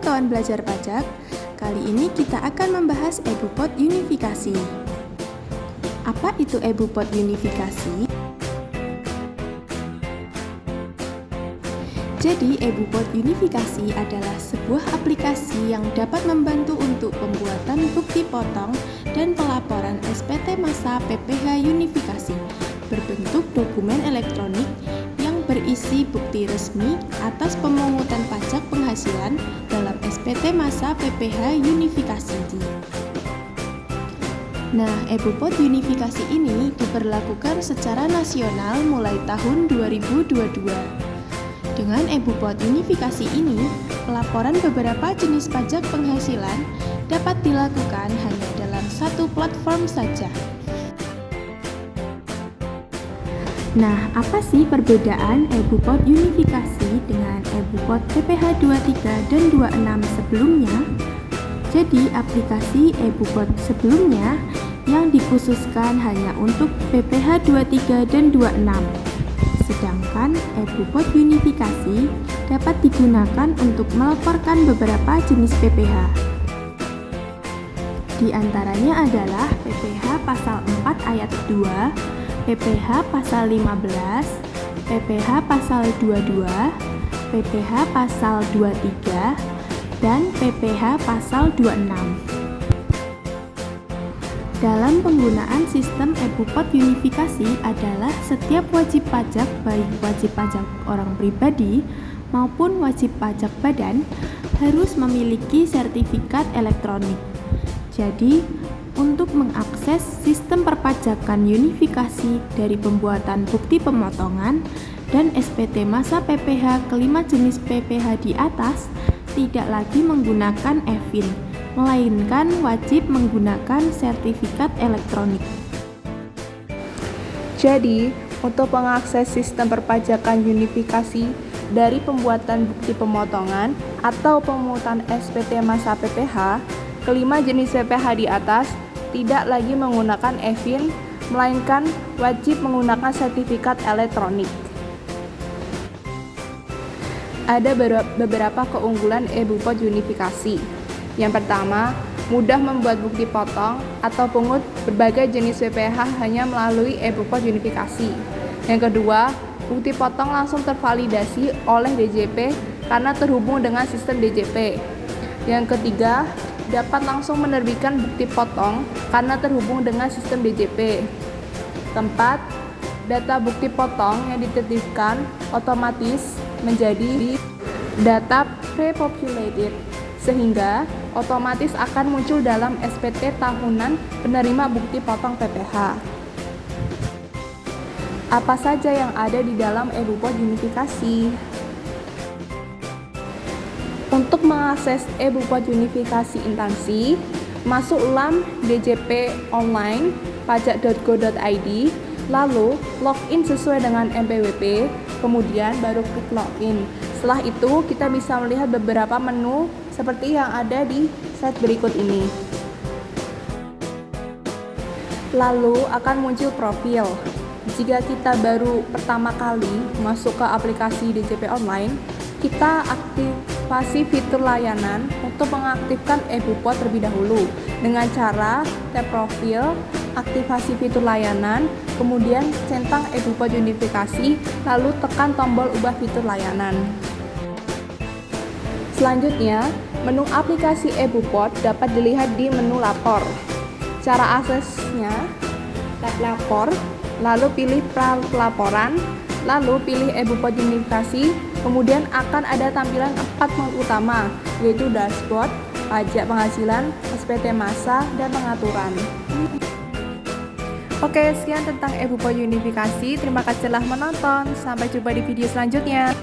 kawan belajar pajak, kali ini kita akan membahas EBUPOD unifikasi. Apa itu EBUPOD unifikasi? Jadi, EBUPOD unifikasi adalah sebuah aplikasi yang dapat membantu untuk pembuatan bukti potong dan pelaporan SPT masa PPh unifikasi berbentuk dokumen elektronik yang berisi bukti resmi atas pemungutan pajak penghasilan dalam SPT masa PPh unifikasi. Nah, EBUPOD unifikasi ini diberlakukan secara nasional mulai tahun 2022. Dengan EBUPOD unifikasi ini, pelaporan beberapa jenis pajak penghasilan dapat dilakukan hanya dalam satu platform saja. Nah, apa sih perbedaan EBUPOD unifikasi dengan EBUPOD PPh 23 dan 26 sebelumnya? Jadi, aplikasi EBUPOD sebelumnya yang dikhususkan hanya untuk PPh 23 dan 26. Sedangkan EBUPOD unifikasi dapat digunakan untuk melaporkan beberapa jenis PPh. Di antaranya adalah PPh pasal 4 ayat 2, PPh pasal 15, PPh pasal 22, PPh pasal 23, dan PPh pasal 26. Dalam penggunaan sistem EBUPOD unifikasi adalah setiap wajib pajak, baik wajib pajak orang pribadi maupun wajib pajak badan, harus memiliki sertifikat elektronik. Jadi, untuk mengakses sistem perpajakan unifikasi dari pembuatan bukti pemotongan dan SPT masa PPh kelima jenis PPh di atas, tidak lagi menggunakan eFIN, melainkan wajib menggunakan sertifikat elektronik. Jadi, untuk mengakses sistem perpajakan unifikasi dari pembuatan bukti pemotongan atau pemungutan SPT masa PPh kelima jenis PPh di atas, tidak lagi menggunakan eFIN, melainkan wajib menggunakan sertifikat elektronik. Ada beberapa keunggulan EBUPOD unifikasi. Yang pertama, mudah membuat bukti potong atau pungut berbagai jenis PPh hanya melalui EBUPOD unifikasi. Yang kedua, bukti potong langsung tervalidasi oleh DJP karena terhubung dengan sistem DJP. Yang ketiga, dapat langsung menerbitkan bukti potong karena terhubung dengan sistem DJP. Keempat, data bukti potong yang dititipkan otomatis menjadi data pre-populated, sehingga otomatis akan muncul dalam SPT tahunan penerima bukti potong PPh. Apa saja yang ada di dalam EBUPOD unifikasi? Untuk mengakses EBUPOD unifikasi instansi, masuk LAM DJP online pajak.go.id, lalu login sesuai dengan NPWP, kemudian baru klik login. Setelah itu, kita bisa melihat beberapa menu seperti yang ada di slide berikut ini. Lalu akan muncul profil. Jika kita baru pertama kali masuk ke aplikasi DJP online, kita aktifasi fitur layanan untuk mengaktifkan EBUPOD terlebih dahulu dengan cara tap profil, aktifasi fitur layanan, kemudian centang EBUPOD unifikasi, lalu tekan tombol ubah fitur layanan. Selanjutnya, menu aplikasi EBUPOD dapat dilihat di menu lapor. Cara aksesnya, tap lapor, lalu pilih pelaporan, lalu pilih EBUPOD unifikasi, kemudian akan ada tampilan 4 menu utama, yaitu dashboard, pajak penghasilan, SPT masa, dan pengaturan. Oke, sekian tentang EBUPOD unifikasi. Terima kasih telah menonton. Sampai jumpa di video selanjutnya.